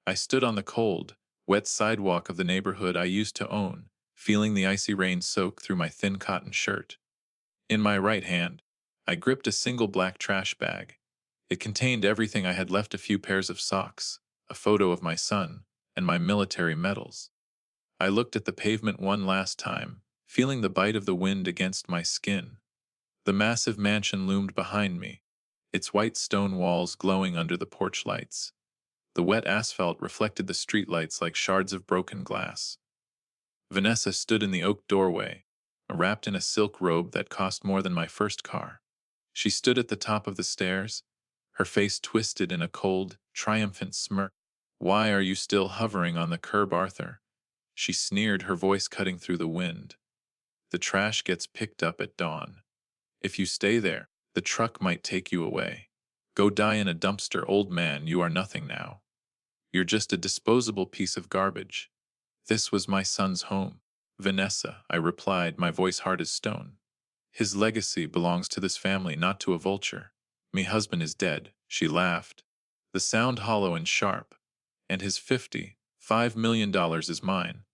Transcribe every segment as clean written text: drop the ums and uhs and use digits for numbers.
I stood on the cold, wet sidewalk of the neighborhood I used to own, feeling the icy rain soak through my thin cotton shirt. In my right hand, I gripped a single black trash bag. It contained everything I had left: a few pairs of socks, a photo of my son, and my military medals. I looked at the pavement one last time, feeling the bite of the wind against my skin. The massive mansion loomed behind me, its white stone walls glowing under the porch lights. The wet asphalt reflected the streetlights like shards of broken glass. Vanessa stood in the oak doorway, wrapped in a silk robe that cost more than my first car. She stood at the top of the stairs, her face twisted in a cold, triumphant smirk. "Why are you still hovering on the curb, Arthur?" she sneered, her voice cutting through the wind. "The trash gets picked up at dawn. If you stay there, the truck might take you away. Go die in a dumpster, old man. You are nothing now. You're just a disposable piece of garbage." "This was my son's home, Vanessa," I replied, my voice hard as stone. "His legacy belongs to this family, not to a vulture. Me husband is dead," she laughed, the sound hollow and sharp. "And his $55 million is mine.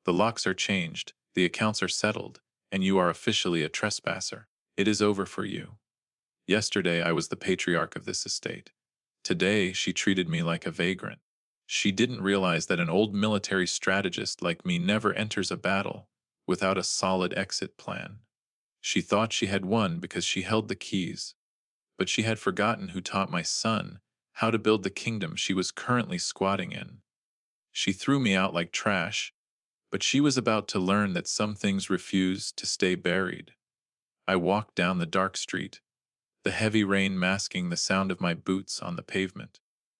The locks are changed, the accounts are settled, and you are officially a trespasser. It is over for you. Yesterday I was the patriarch of this estate. Today she treated me like a vagrant." She didn't realize that an old military strategist like me never enters a battle without a solid exit plan. She thought she had won because she held the keys, but she had forgotten who taught my son how to build the kingdom she was currently squatting in. She threw me out like trash, but she was about to learn that some things refuse to stay buried. I walked down the dark street, the heavy rain masking the sound of my boots on the pavement.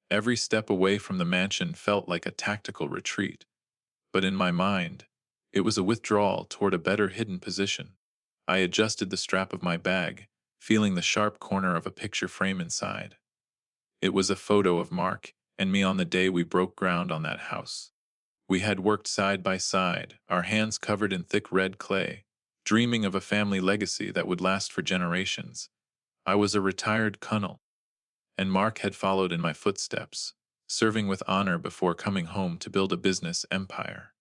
Every step away from the mansion felt like a tactical retreat, but in my mind, it was a withdrawal toward a better hidden position. I adjusted the strap of my bag, feeling the sharp corner of a picture frame inside. It was a photo of Mark and me on the day we broke ground on that house. We had worked side by side, our hands covered in thick red clay, dreaming of a family legacy that would last for generations. I was a retired colonel, and Mark had followed in my footsteps, serving with honor before coming home to build a business empire.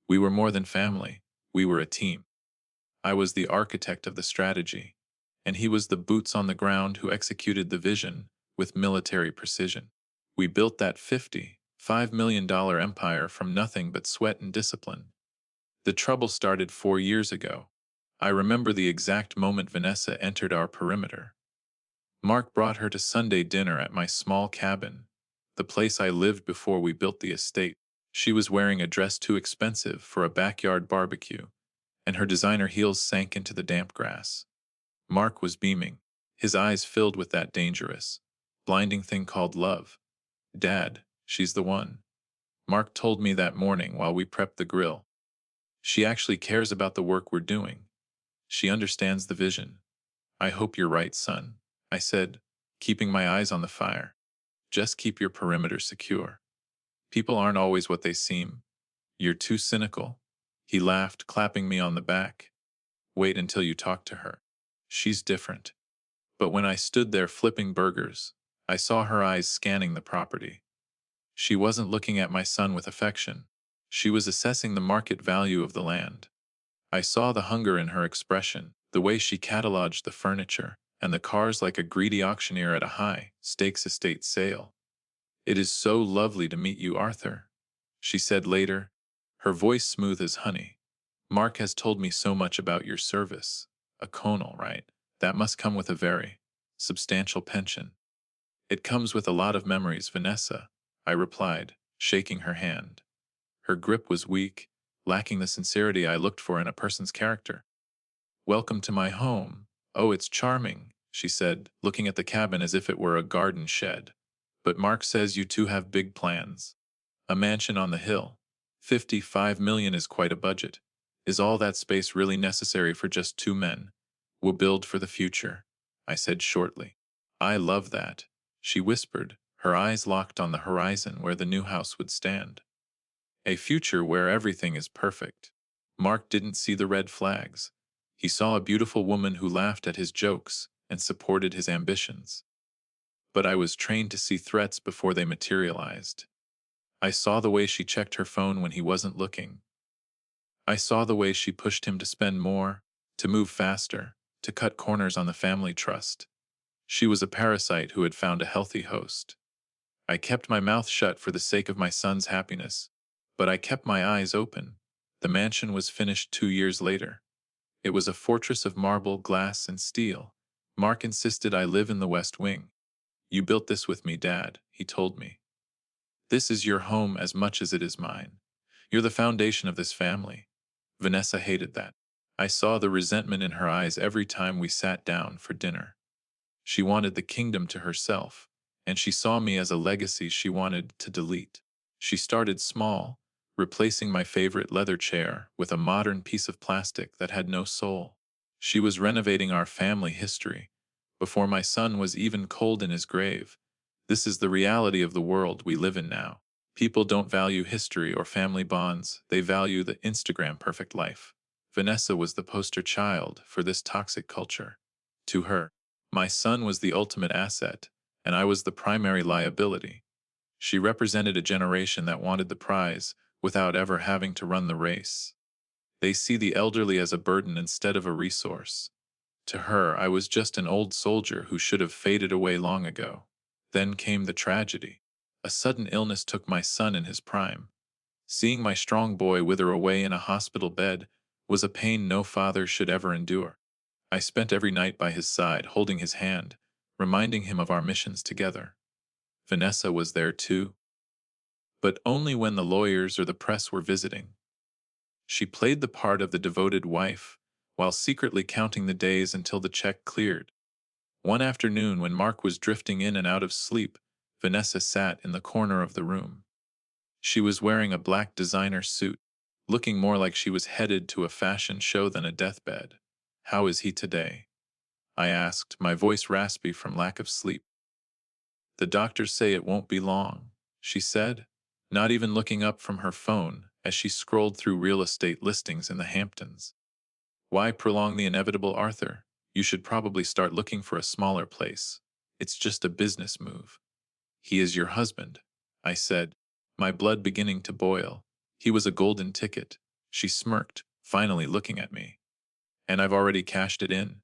We were more than family, we were a team. I was the architect of the strategy, and he was the boots on the ground who executed the vision with military precision. We built that $55 million empire from nothing but sweat and discipline. The trouble started 4 years ago. I remember the exact moment Vanessa entered our perimeter. Mark brought her to Sunday dinner at my small cabin, the place I lived before we built the estate. She was wearing a dress too expensive for a backyard barbecue, and her designer heels sank into the damp grass. Mark was beaming, his eyes filled with that dangerous, blinding thing called love. "Dad, she's the one," Mark told me that morning while we prepped the grill. "She actually cares about the work we're doing. She understands the vision." "I hope you're right, son," I said, keeping my eyes on the fire. "Just keep your perimeter secure. People aren't always what they seem. You're too cynical." He laughed, clapping me on the back. "Wait until you talk to her. She's different." But when I stood there flipping burgers, I saw her eyes scanning the property. She wasn't looking at my son with affection. She was assessing the market value of the land. I saw the hunger in her expression, the way she cataloged the furniture and the cars like a greedy auctioneer at a high-stakes estate sale. "It is so lovely to meet you, Arthur," she said later, her voice smooth as honey. "Mark has told me so much about your service. A colonel, right? That must come with a very substantial pension." "It comes with a lot of memories, Vanessa," I replied, shaking her hand. Her grip was weak, lacking the sincerity I looked for in a person's character. "Welcome to my home. Oh, it's charming," she said, looking at the cabin as if it were a garden shed. "But Mark says you two have big plans. A mansion on the hill. 55 million is quite a budget. Is all that space really necessary for just two men? We'll build for the future," I said shortly. "I love that," she whispered, her eyes locked on the horizon where the new house would stand. "A future where everything is perfect." Mark didn't see the red flags. He saw a beautiful woman who laughed at his jokes and supported his ambitions. But I was trained to see threats before they materialized. I saw the way she checked her phone when he wasn't looking. I saw the way she pushed him to spend more, to move faster, to cut corners on the family trust. She was a parasite who had found a healthy host. I kept my mouth shut for the sake of my son's happiness, but I kept my eyes open. The mansion was finished 2 years later. It was a fortress of marble, glass, and steel. Mark insisted I live in the West Wing. "You built this with me, Dad," he told me. "This is your home as much as it is mine. You're the foundation of this family." Vanessa hated that. I saw the resentment in her eyes every time we sat down for dinner. She wanted the kingdom to herself, and she saw me as a legacy she wanted to delete. She started small, replacing my favorite leather chair with a modern piece of plastic that had no soul. She was renovating our family history before my son was even cold in his grave. This is the reality of the world we live in now. People don't value history or family bonds, they value the Instagram perfect life. Vanessa was the poster child for this toxic culture. To her, my son was the ultimate asset, and I was the primary liability. She represented a generation that wanted the prize without ever having to run the race. They see the elderly as a burden instead of a resource. To her, I was just an old soldier who should have faded away long ago. Then came the tragedy. A sudden illness took my son in his prime. Seeing my strong boy wither away in a hospital bed was a pain no father should ever endure. I spent every night by his side, holding his hand, reminding him of our missions together. Vanessa was there too, but only when the lawyers or the press were visiting. She played the part of the devoted wife, while secretly counting the days until the check cleared. One afternoon, when Mark was drifting in and out of sleep, Vanessa sat in the corner of the room. She was wearing a black designer suit, looking more like she was headed to a fashion show than a deathbed. "How is he today?" I asked, my voice raspy from lack of sleep. "The doctors say it won't be long," she said, not even looking up from her phone as she scrolled through real estate listings in the Hamptons. "Why prolong the inevitable, Arthur? You should probably start looking for a smaller place. It's just a business move." "He is your husband," I said, my blood beginning to boil. "He was a golden ticket." She smirked, finally looking at me. "And I've already cashed it in.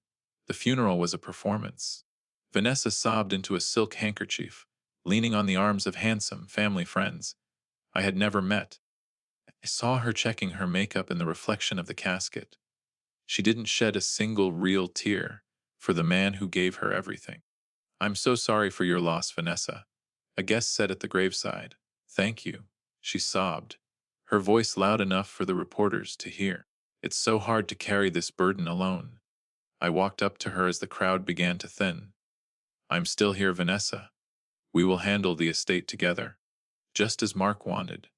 The funeral was a performance." Vanessa sobbed into a silk handkerchief, leaning on the arms of handsome family friends I had never met. I saw her checking her makeup in the reflection of the casket. She didn't shed a single real tear for the man who gave her everything. "I'm so sorry for your loss, Vanessa," a guest said at the graveside. "Thank you," she sobbed, her voice loud enough for the reporters to hear. "It's so hard to carry this burden alone." I walked up to her as the crowd began to thin. "I'm still here, Vanessa. We will handle the estate together, just as Mark wanted."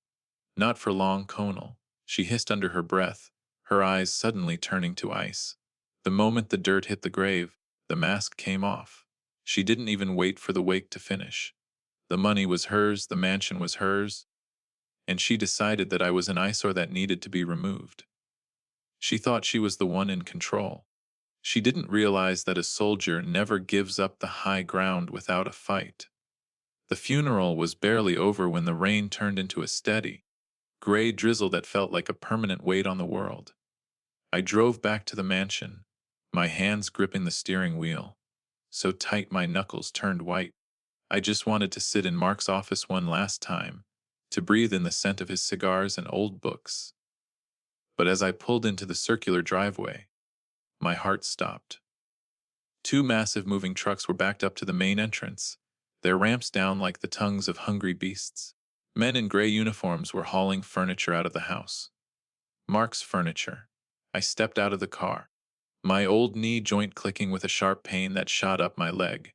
"Not for long, Conal," she hissed under her breath, her eyes suddenly turning to ice. The moment the dirt hit the grave, the mask came off. She didn't even wait for the wake to finish. The money was hers, the mansion was hers, and she decided that I was an eyesore that needed to be removed. She thought she was the one in control. She didn't realize that a soldier never gives up the high ground without a fight. The funeral was barely over when the rain turned into a steady, gray drizzle that felt like a permanent weight on the world. I drove back to the mansion, my hands gripping the steering wheel, so tight my knuckles turned white. I just wanted to sit in Mark's office one last time, to breathe in the scent of his cigars and old books. But as I pulled into the circular driveway, my heart stopped. Two massive moving trucks were backed up to the main entrance, their ramps down like the tongues of hungry beasts. Men in gray uniforms were hauling furniture out of the house. Mark's furniture. I stepped out of the car, my old knee joint clicking with a sharp pain that shot up my leg.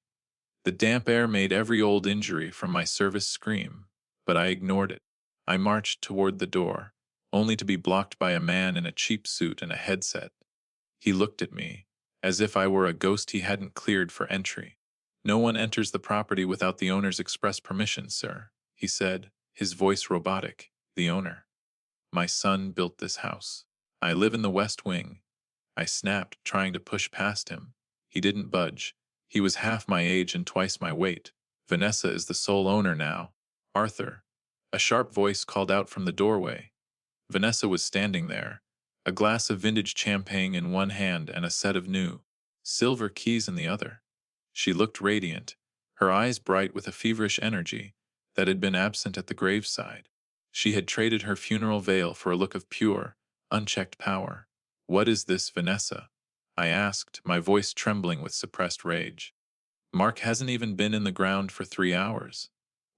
The damp air made every old injury from my service scream, but I ignored it. I marched toward the door, only to be blocked by a man in a cheap suit and a headset. He looked at me, as if I were a ghost he hadn't cleared for entry. "No one enters the property without the owner's express permission, sir," he said, his voice robotic. "The owner. My son built this house. I live in the West Wing." I snapped, trying to push past him. He didn't budge. He was half my age and twice my weight. "Vanessa is the sole owner now, Arthur." A sharp voice called out from the doorway. Vanessa was standing there, a glass of vintage champagne in one hand and a set of new, silver keys in the other. She looked radiant, her eyes bright with a feverish energy that had been absent at the graveside. She had traded her funeral veil for a look of pure, unchecked power. "What is this, Vanessa?" I asked, my voice trembling with suppressed rage. "Mark hasn't even been in the ground for 3 hours.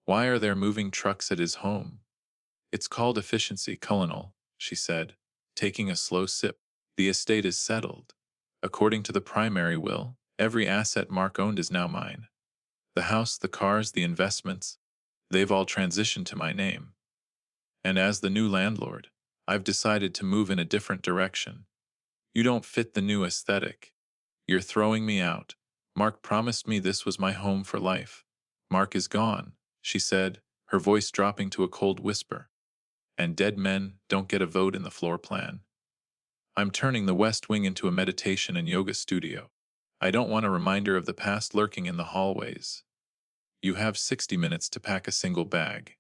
Why are there moving trucks at his home?" "It's called efficiency, Colonel," she said, taking a slow sip. "The estate is settled. According to the primary will, every asset Mark owned is now mine. The house, the cars, the investments, they've all transitioned to my name. And as the new landlord, I've decided to move in a different direction. You don't fit the new aesthetic. You're throwing me out. Mark promised me this was my home for life. Mark is gone," she said, her voice dropping to a cold whisper. "And dead men don't get a vote in the floor plan. I'm turning the West Wing into a meditation and yoga studio. I don't want a reminder of the past lurking in the hallways. You have 60 minutes to pack a single bag.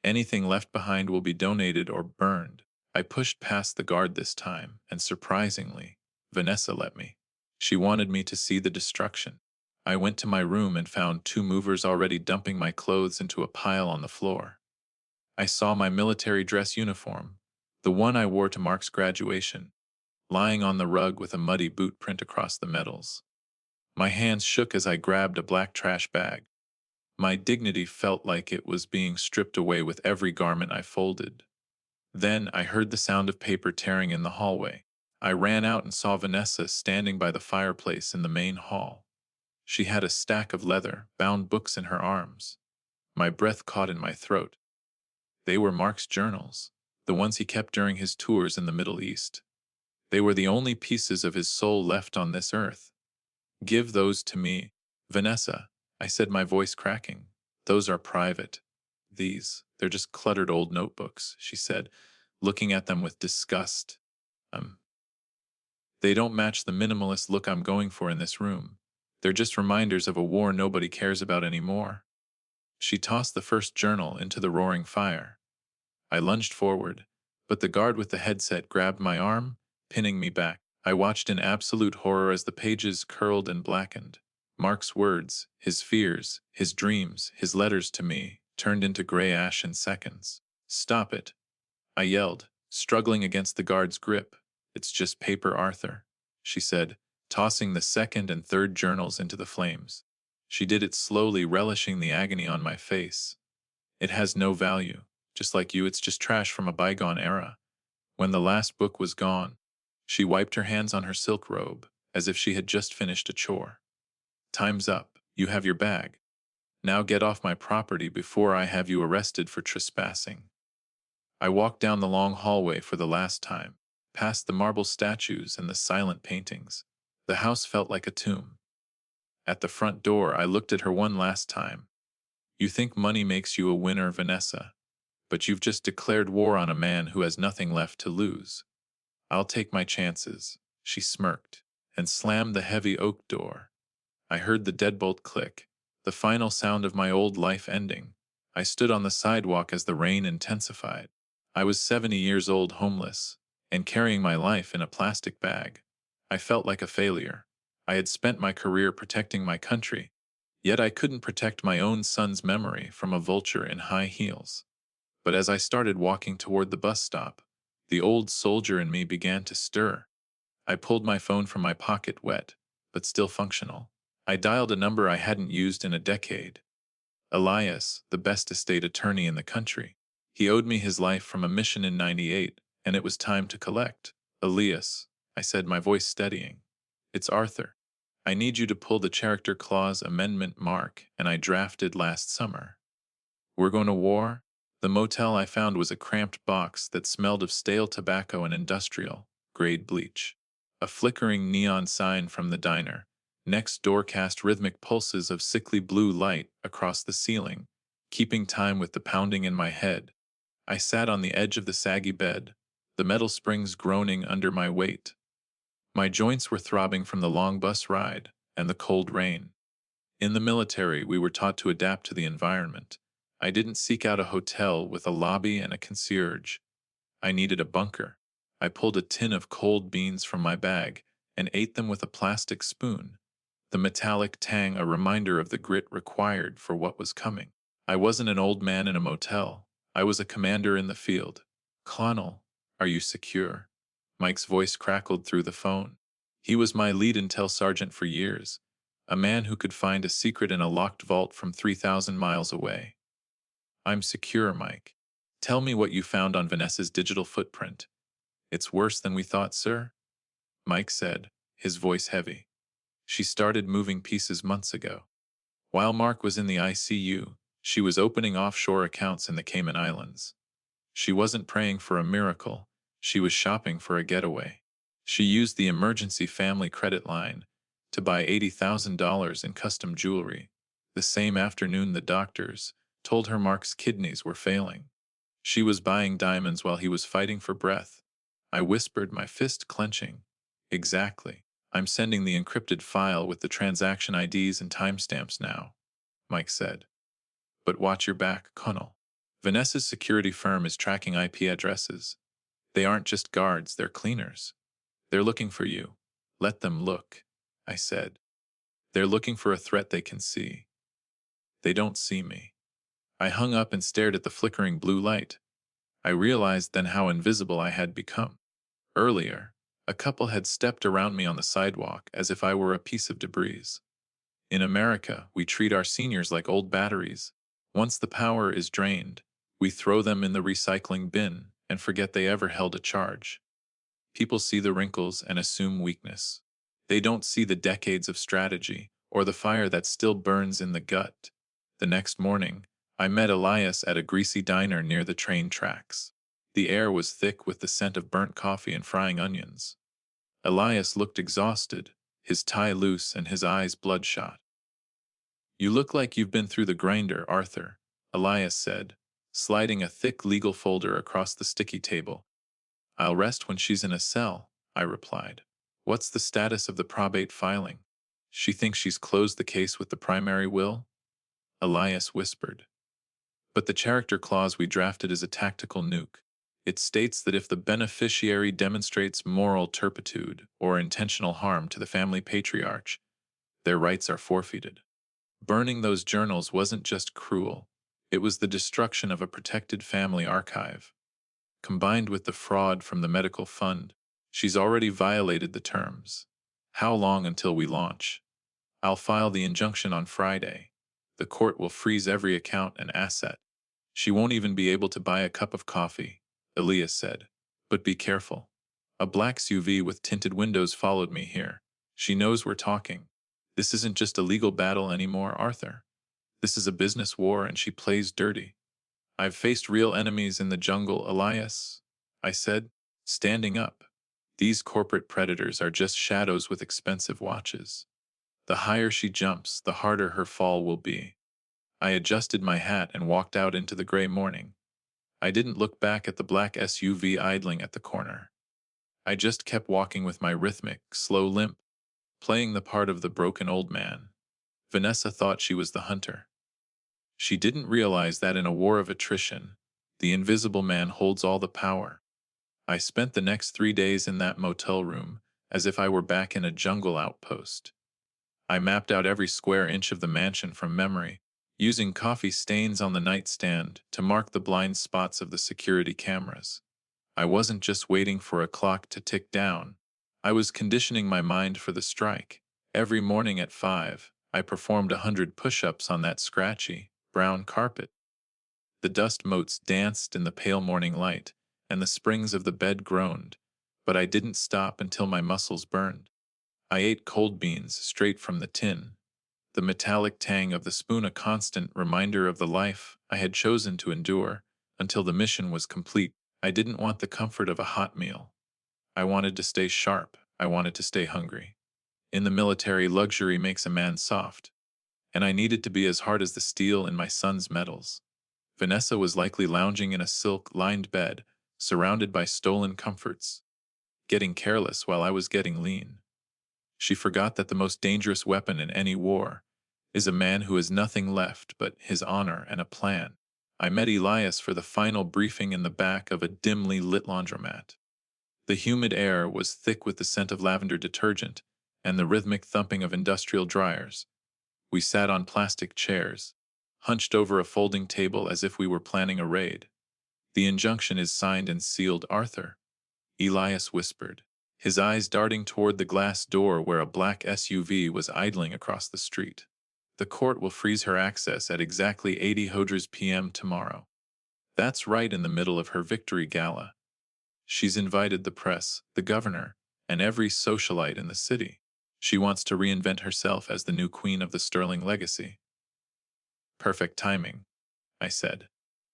Anything left behind will be donated or burned." I pushed past the guard this time, and surprisingly, Vanessa let me. She wanted me to see the destruction. I went to my room and found two movers already dumping my clothes into a pile on the floor. I saw my military dress uniform, the one I wore to Mark's graduation, lying on the rug with a muddy boot print across the metals. My hands shook as I grabbed a black trash bag. My dignity felt like it was being stripped away with every garment I folded. Then I heard the sound of paper tearing in the hallway. I ran out and saw Vanessa standing by the fireplace in the main hall. She had a stack of leather-bound books in her arms. My breath caught in my throat. They were Mark's journals, the ones he kept during his tours in the Middle East. They were the only pieces of his soul left on this earth. "Give those to me, Vanessa," I said, my voice cracking. "Those are private. They're just cluttered old notebooks," she said, looking at them with disgust. Um, they don't match the minimalist look I'm going for in this room. They're just reminders of a war nobody cares about anymore." She tossed the first journal into the roaring fire. I lunged forward, but the guard with the headset grabbed my arm, pinning me back. I watched in absolute horror as the pages curled and blackened. Mark's words, his fears, his dreams, his letters to me, turned into gray ash in seconds. "Stop it," I yelled, struggling against the guard's grip. "It's just paper, Arthur," she said, tossing the second and third journals into the flames. She did it slowly, relishing the agony on my face. "It has no value. Just like you, it's just trash from a bygone era." When the last book was gone, she wiped her hands on her silk robe, as if she had just finished a chore. "Time's up. You have your bag. Now get off my property before I have you arrested for trespassing." I walked down the long hallway for the last time, past the marble statues and the silent paintings. The house felt like a tomb. At the front door, I looked at her one last time. "You think money makes you a winner, Vanessa, but you've just declared war on a man who has nothing left to lose." "I'll take my chances," she smirked, and slammed the heavy oak door. I heard the deadbolt click, the final sound of my old life ending. I stood on the sidewalk as the rain intensified. I was 70 years old, homeless, and carrying my life in a plastic bag. I felt like a failure. I had spent my career protecting my country, yet I couldn't protect my own son's memory from a vulture in high heels. But as I started walking toward the bus stop, the old soldier in me began to stir. I pulled my phone from my pocket, wet, but still functional. I dialed a number I hadn't used in a decade. Elias, the best estate attorney in the country. He owed me his life from a mission in '98, and it was time to collect. "Elias," I said, my voice steadying. "It's Arthur. I need you to pull the character clause amendment Mark and I drafted last summer. We're going to war." The motel I found was a cramped box that smelled of stale tobacco and industrial-grade bleach. A flickering neon sign from the diner next door cast rhythmic pulses of sickly blue light across the ceiling, keeping time with the pounding in my head. I sat on the edge of the saggy bed, the metal springs groaning under my weight. My joints were throbbing from the long bus ride and the cold rain. In the military, we were taught to adapt to the environment. I didn't seek out a hotel with a lobby and a concierge. I needed a bunker. I pulled a tin of cold beans from my bag and ate them with a plastic spoon, the metallic tang a reminder of the grit required for what was coming. I wasn't an old man in a motel. I was a commander in the field. Connell, are you secure? Mike's voice crackled through the phone. He was my lead intel sergeant for years, a man who could find a secret in a locked vault from 3,000 miles away. I'm secure, Mike. Tell me what you found on Vanessa's digital footprint. It's worse than we thought, sir, Mike said, his voice heavy. She started moving pieces months ago. While Mark was in the ICU, she was opening offshore accounts in the Cayman Islands. She wasn't praying for a miracle, she was shopping for a getaway. She used the emergency family credit line to buy $80,000 in custom jewelry. The same afternoon the doctors told her Mark's kidneys were failing. She was buying diamonds while he was fighting for breath. I whispered, my fist clenching. Exactly. I'm sending the encrypted file with the transaction IDs and timestamps now, Mike said. But watch your back, Connell. Vanessa's security firm is tracking IP addresses. They aren't just guards, they're cleaners. They're looking for you. Let them look, I said. They're looking for a threat they can see. They don't see me. I hung up and stared at the flickering blue light. I realized then how invisible I had become. Earlier, a couple had stepped around me on the sidewalk as if I were a piece of debris. In America, we treat our seniors like old batteries. Once the power is drained, we throw them in the recycling bin and forget they ever held a charge. People see the wrinkles and assume weakness. They don't see the decades of strategy or the fire that still burns in the gut. The next morning, I met Elias at a greasy diner near the train tracks. The air was thick with the scent of burnt coffee and frying onions. Elias looked exhausted, his tie loose and his eyes bloodshot. You look like you've been through the grinder, Arthur, Elias said, sliding a thick legal folder across the sticky table. I'll rest when she's in a cell, I replied. What's the status of the probate filing? She thinks she's closed the case with the primary will? Elias whispered. But the character clause we drafted is a tactical nuke. It states that if the beneficiary demonstrates moral turpitude or intentional harm to the family patriarch, their rights are forfeited. Burning those journals wasn't just cruel, it was the destruction of a protected family archive. Combined with the fraud from the medical fund, she's already violated the terms. How long until we launch? I'll file the injunction on Friday. The court will freeze every account and asset. She won't even be able to buy a cup of coffee, Elias said. But be careful. A black SUV with tinted windows followed me here. She knows we're talking. This isn't just a legal battle anymore, Arthur. This is a business war and she plays dirty. I've faced real enemies in the jungle, Elias, I said, standing up. These corporate predators are just shadows with expensive watches. The higher she jumps, the harder her fall will be. I adjusted my hat and walked out into the gray morning. I didn't look back at the black SUV idling at the corner. I just kept walking with my rhythmic, slow limp, playing the part of the broken old man. Vanessa thought she was the hunter. She didn't realize that in a war of attrition, the invisible man holds all the power. I spent the next 3 days in that motel room as if I were back in a jungle outpost. I mapped out every square inch of the mansion from memory, using coffee stains on the nightstand to mark the blind spots of the security cameras. I wasn't just waiting for a clock to tick down. I was conditioning my mind for the strike. Every morning at 5, I performed 100 push-ups on that scratchy, brown carpet. The dust motes danced in the pale morning light, and the springs of the bed groaned, but I didn't stop until my muscles burned. I ate cold beans straight from the tin, the metallic tang of the spoon a constant reminder of the life I had chosen to endure until the mission was complete. I didn't want the comfort of a hot meal. I wanted to stay sharp. I wanted to stay hungry. In the military, luxury makes a man soft, and I needed to be as hard as the steel in my son's metals. Vanessa was likely lounging in a silk-lined bed, surrounded by stolen comforts, getting careless while I was getting lean. She forgot that the most dangerous weapon in any war is a man who has nothing left but his honor and a plan. I met Elias for the final briefing in the back of a dimly lit laundromat. The humid air was thick with the scent of lavender detergent and the rhythmic thumping of industrial dryers. We sat on plastic chairs, hunched over a folding table as if we were planning a raid. The injunction is signed and sealed, Arthur, Elias whispered, his eyes darting toward the glass door where a black SUV was idling across the street. The court will freeze her access at exactly 80 Hodges p.m. tomorrow. That's right in the middle of her victory gala. She's invited the press, the governor, and every socialite in the city. She wants to reinvent herself as the new queen of the Sterling legacy. Perfect timing, I said.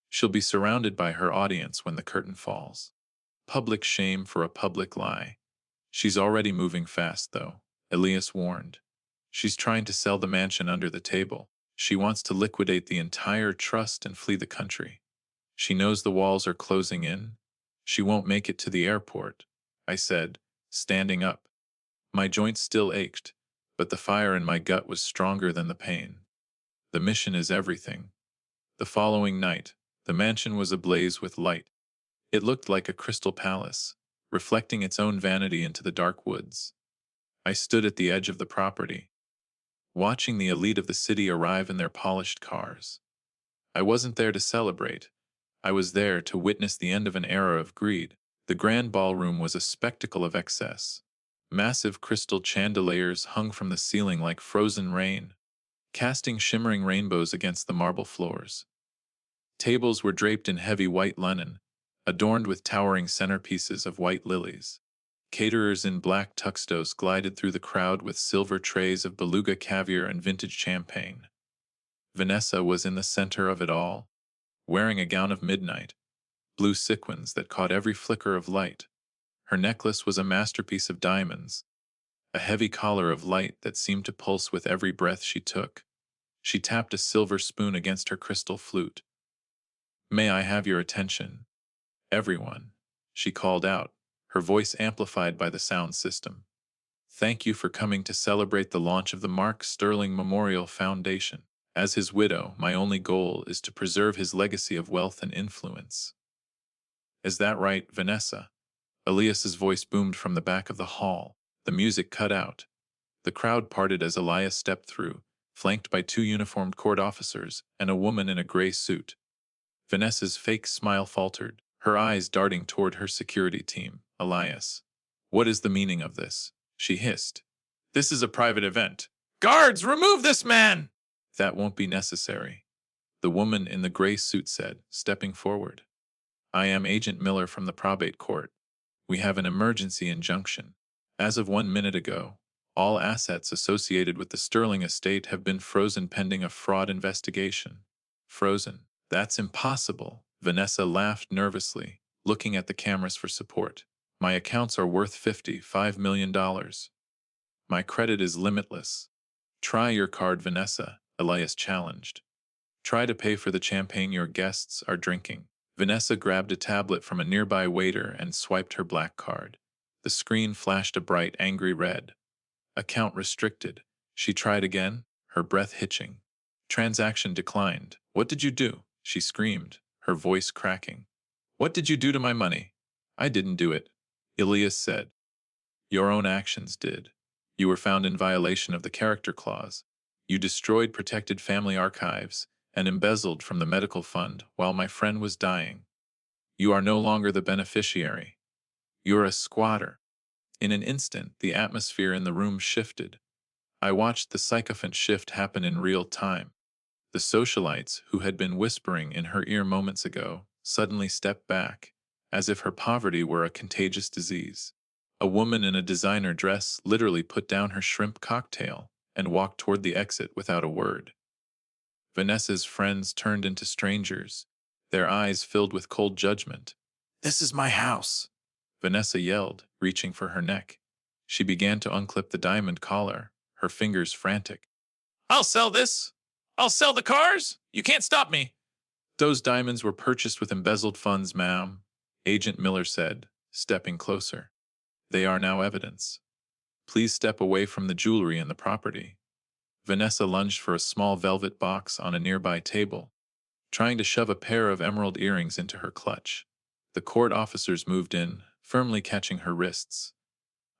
She'll be surrounded by her audience when the curtain falls. Public shame for a public lie. She's already moving fast, though, Elias warned. She's trying to sell the mansion under the table. She wants to liquidate the entire trust and flee the country. She knows the walls are closing in. She won't make it to the airport, I said, standing up. My joints still ached, but the fire in my gut was stronger than the pain. The mission is everything. The following night, the mansion was ablaze with light. It looked like a crystal palace, reflecting its own vanity into the dark woods. I stood at the edge of the property, watching the elite of the city arrive in their polished cars. I wasn't there to celebrate. I was there to witness the end of an era of greed. The grand ballroom was a spectacle of excess. Massive crystal chandeliers hung from the ceiling like frozen rain, casting shimmering rainbows against the marble floors. Tables were draped in heavy white linen, adorned with towering centerpieces of white lilies. Caterers in black tuxedos glided through the crowd with silver trays of beluga caviar and vintage champagne. Vanessa was in the center of it all, wearing a gown of midnight, blue sequins that caught every flicker of light. Her necklace was a masterpiece of diamonds, a heavy collar of light that seemed to pulse with every breath she took. She tapped a silver spoon against her crystal flute. "May I have your attention, everyone?" she called out, her voice amplified by the sound system. "Thank you for coming to celebrate the launch of the Mark Sterling Memorial Foundation. As his widow, my only goal is to preserve his legacy of wealth and influence." "Is that right, Vanessa?" Elias's voice boomed from the back of the hall. The music cut out. The crowd parted as Elias stepped through, flanked by two uniformed court officers and a woman in a gray suit. Vanessa's fake smile faltered, her eyes darting toward her security team. "Elias, what is the meaning of this?" she hissed. "This is a private event. Guards, remove this man!" "That won't be necessary," the woman in the gray suit said, stepping forward. "I am Agent Miller from the probate court. We have an emergency injunction. As of 1 minute ago, all assets associated with the Sterling estate have been frozen pending a fraud investigation." "Frozen? That's impossible." Vanessa laughed nervously, looking at the cameras for support. "My accounts are worth $55 million. My credit is limitless." "Try your card, Vanessa," Elias challenged. "Try to pay for the champagne your guests are drinking." Vanessa grabbed a tablet from a nearby waiter and swiped her black card. The screen flashed a bright, angry red. "Account restricted." She tried again, her breath hitching. "Transaction declined." "What did you do?" she screamed, her voice cracking. "What did you do to my money?" "I didn't do it," Elias said. "Your own actions did. You were found in violation of the character clause. You destroyed protected family archives and embezzled from the medical fund while my friend was dying. You are no longer the beneficiary. You're a squatter." In an instant, the atmosphere in the room shifted. I watched the sycophant shift happen in real time. The socialites, who had been whispering in her ear moments ago, suddenly stepped back, as if her poverty were a contagious disease. A woman in a designer dress literally put down her shrimp cocktail and walked toward the exit without a word. Vanessa's friends turned into strangers, their eyes filled with cold judgment. "This is my house," Vanessa yelled, reaching for her neck. She began to unclip the diamond collar, her fingers frantic. "I'll sell this! I'll sell the cars! You can't stop me!" "Those diamonds were purchased with embezzled funds, ma'am," Agent Miller said, stepping closer. "They are now evidence. Please step away from the jewelry and the property." Vanessa lunged for a small velvet box on a nearby table. trying to shove a pair of emerald earrings into her clutch. The court officers moved in, firmly catching her wrists.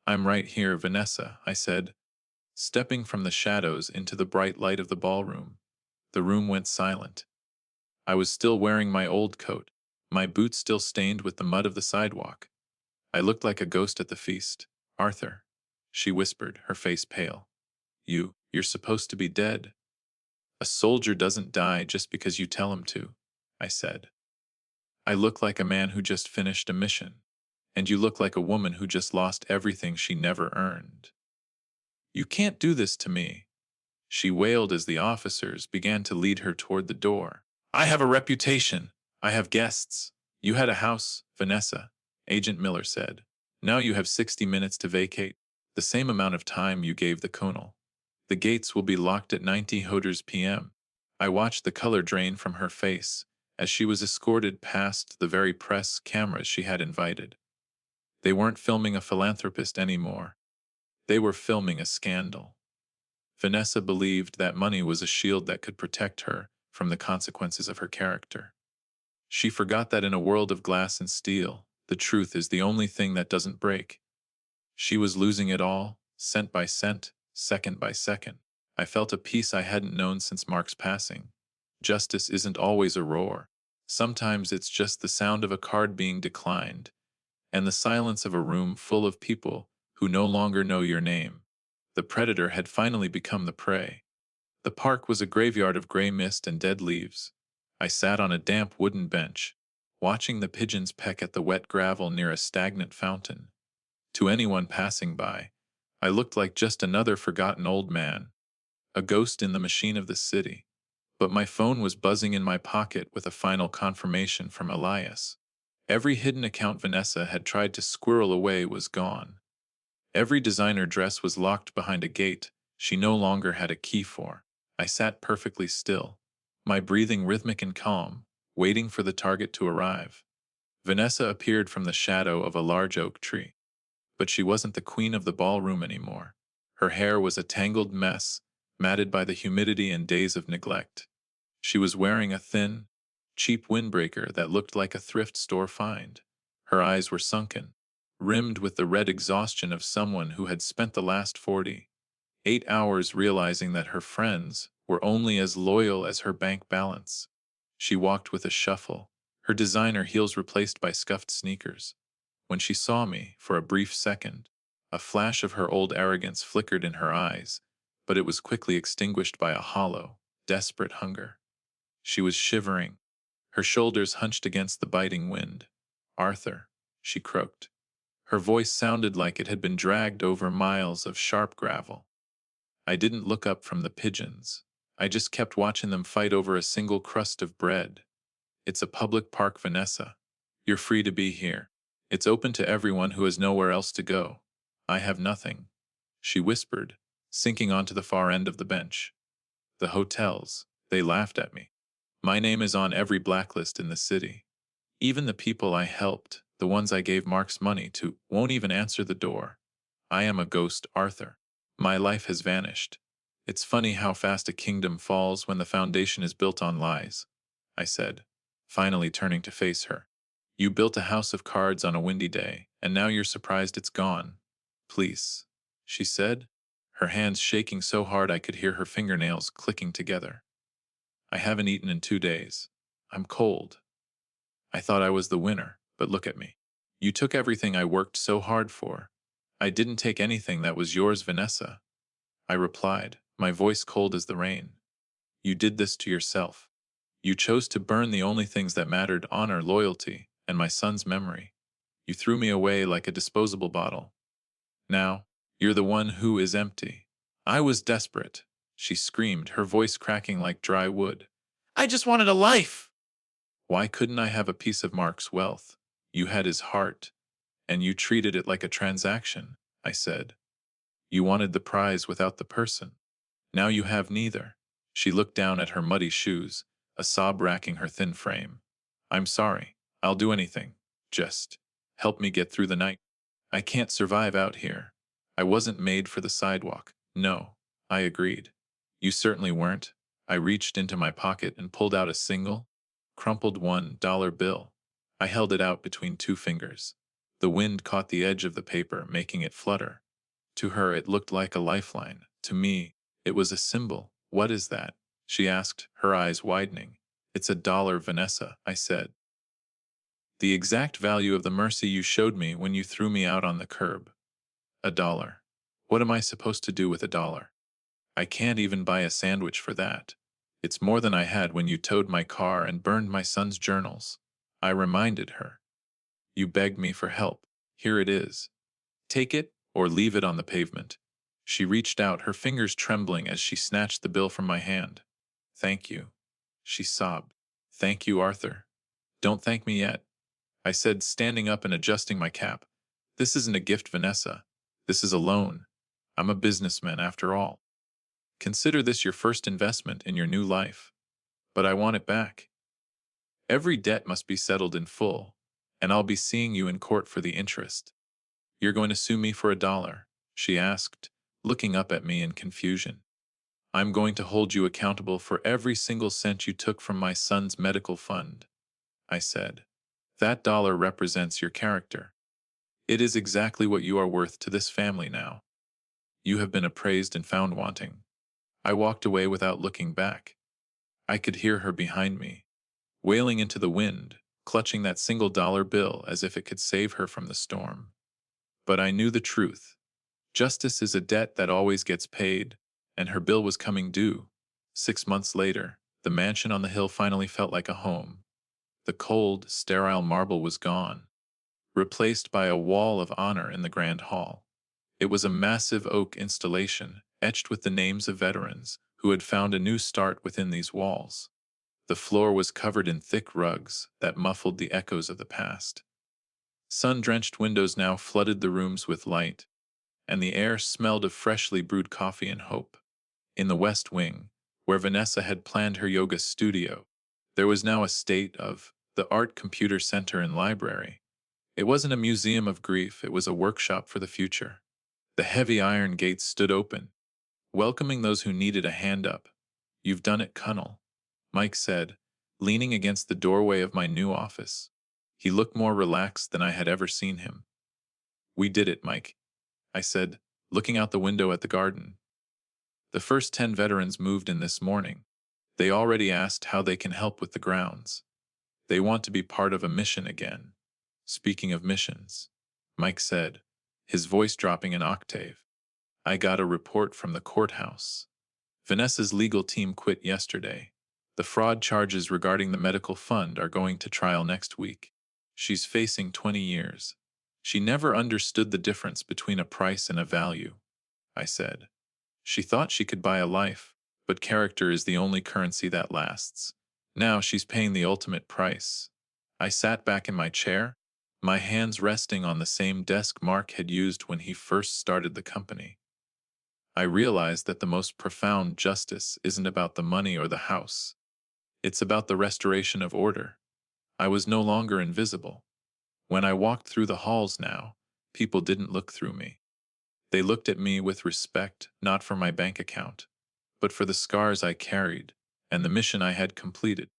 "I'm right here, Vanessa," I said, stepping from the shadows into the bright light of the ballroom. The room went silent. I was still wearing my old coat, my boots still stained with the mud of the sidewalk. I looked like a ghost at the feast. "Arthur," she whispered, her face pale. You're supposed to be dead." "A soldier doesn't die just because you tell him to," I said. "I look like a man who just finished a mission, and you look like a woman who just lost everything she never earned. You can't do this to me," she wailed as the officers began to lead her toward the door. "I have a reputation. I have guests." "You had a house, Vanessa," Agent Miller said. "Now you have 60 minutes to vacate, the same amount of time you gave the colonel. The gates will be locked at 90 Hoders p.m. I watched the color drain from her face as she was escorted past the very press cameras she had invited. They weren't filming a philanthropist anymore. They were filming a scandal. Vanessa believed that money was a shield that could protect her from the consequences of her character. She forgot that in a world of glass and steel, the truth is the only thing that doesn't break. She was losing it all, cent by cent, second by second. I felt a peace I hadn't known since Mark's passing. Justice isn't always a roar. Sometimes it's just the sound of a card being declined, and the silence of a room full of people who no longer know your name. The predator had finally become the prey. The park was a graveyard of gray mist and dead leaves. I sat on a damp wooden bench, watching the pigeons peck at the wet gravel near a stagnant fountain. To anyone passing by, I looked like just another forgotten old man, a ghost in the machine of the city. But my phone was buzzing in my pocket with a final confirmation from Elias. Every hidden account Vanessa had tried to squirrel away was gone. Every designer dress was locked behind a gate she no longer had a key for. I sat perfectly still, my breathing rhythmic and calm, waiting for the target to arrive. Vanessa appeared from the shadow of a large oak tree. But she wasn't the queen of the ballroom anymore. Her hair was a tangled mess, matted by the humidity and days of neglect. She was wearing a thin, cheap windbreaker that looked like a thrift store find. Her eyes were sunken, rimmed with the red exhaustion of someone who had spent the last 48 hours realizing that her friends were only as loyal as her bank balance. She walked with a shuffle, her designer heels replaced by scuffed sneakers. When she saw me, for a brief second, a flash of her old arrogance flickered in her eyes, but it was quickly extinguished by a hollow, desperate hunger. She was shivering, her shoulders hunched against the biting wind. "Arthur," she croaked. Her voice sounded like it had been dragged over miles of sharp gravel. I didn't look up from the pigeons. I just kept watching them fight over a single crust of bread. "It's a public park, Vanessa. You're free to be here. It's open to everyone who has nowhere else to go. I have nothing," she whispered, sinking onto the far end of the bench. "The hotels, they laughed at me. My name is on every blacklist in the city. Even the people I helped, the ones I gave Mark's money to, won't even answer the door. I am a ghost, Arthur. My life has vanished. It's funny how fast a kingdom falls when the foundation is built on lies," I said, finally turning to face her. "You built a house of cards on a windy day, and now you're surprised it's gone." "Please," she said, her hands shaking so hard I could hear her fingernails clicking together. "I haven't eaten in 2 days. I'm cold. I thought I was the winner, but look at me. You took everything I worked so hard for. I didn't take anything that was yours, Vanessa," I replied, my voice cold as the rain. "You did this to yourself. You chose to burn the only things that mattered: honor, loyalty, and my son's memory. You threw me away like a disposable bottle. Now, you're the one who is empty." "I was desperate," she screamed, her voice cracking like dry wood. "I just wanted a life." "Why couldn't I have a piece of Mark's wealth? You had his heart, and you treated it like a transaction," I said. "You wanted the prize without the person. Now you have neither." She looked down at her muddy shoes, a sob racking her thin frame. "I'm sorry. I'll do anything. Just help me get through the night. I can't survive out here. I wasn't made for the sidewalk." "No," I agreed. "You certainly weren't." I reached into my pocket and pulled out a single, crumpled $1 bill. I held it out between two fingers. The wind caught the edge of the paper, making it flutter. To her, it looked like a lifeline. To me, it was a symbol. "What is that?" she asked, her eyes widening. "It's $1, Vanessa," I said. "The exact value of the mercy you showed me when you threw me out on the curb. $1. What am I supposed to do with $1? I can't even buy a sandwich for that. It's more than I had when you towed my car and burned my son's journals." I reminded her. "You begged me for help. Here it is. Take it or leave it on the pavement." She reached out, her fingers trembling as she snatched the bill from my hand. "Thank you," she sobbed. "Thank you, Arthur." "Don't thank me yet," I said, standing up and adjusting my cap. "This isn't a gift, Vanessa. This is a loan. I'm a businessman after all. Consider this your first investment in your new life. But I want it back. Every debt must be settled in full, and I'll be seeing you in court for the interest." "You're going to sue me for $1?" she asked, looking up at me in confusion. "I'm going to hold you accountable for every single cent you took from my son's medical fund," I said. "That dollar represents your character. It is exactly what you are worth to this family now. You have been appraised and found wanting." I walked away without looking back. I could hear her behind me, wailing into the wind, clutching that single dollar bill as if it could save her from the storm. But I knew the truth. Justice is a debt that always gets paid, and her bill was coming due. 6 months later, the mansion on the hill finally felt like a home. The cold, sterile marble was gone, replaced by a wall of honor in the grand hall. It was a massive oak installation, etched with the names of veterans who had found a new start within these walls. The floor was covered in thick rugs that muffled the echoes of the past. Sun-drenched windows now flooded the rooms with light, and the air smelled of freshly brewed coffee and hope. In the West Wing, where Vanessa had planned her yoga studio, there was now a state of the Art Computer Center and Library. It wasn't a museum of grief, it was a workshop for the future. The heavy iron gates stood open, welcoming those who needed a hand up. "You've done it, Colonel," Mike said, leaning against the doorway of my new office. He looked more relaxed than I had ever seen him. "We did it, Mike," I said, looking out the window at the garden. "The first 10 veterans moved in this morning. They already asked how they can help with the grounds. They want to be part of a mission again." "Speaking of missions," Mike said, his voice dropping an octave, "I got a report from the courthouse. Vanessa's legal team quit yesterday. The fraud charges regarding the medical fund are going to trial next week. She's facing 20 years. She never understood the difference between a price and a value," I said. "She thought she could buy a life, but character is the only currency that lasts. Now she's paying the ultimate price." I sat back in my chair, my hands resting on the same desk Mark had used when he first started the company. I realized that the most profound justice isn't about the money or the house. It's about the restoration of order. I was no longer invisible. When I walked through the halls now, people didn't look through me. They looked at me with respect, not for my bank account, but for the scars I carried and the mission I had completed.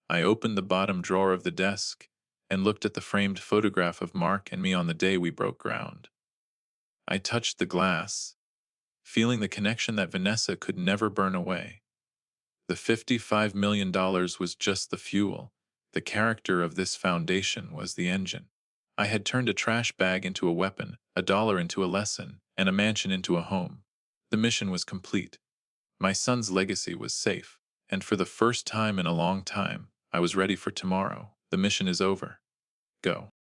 I opened the bottom drawer of the desk and looked at the framed photograph of Mark and me on the day we broke ground. I touched the glass, feeling the connection that Vanessa could never burn away. The $55 million was just the fuel. The character of this foundation was the engine. I had turned a trash bag into a weapon, a dollar into a lesson, and a mansion into a home. The mission was complete. My son's legacy was safe, and for the first time in a long time, I was ready for tomorrow. The mission is over. Go.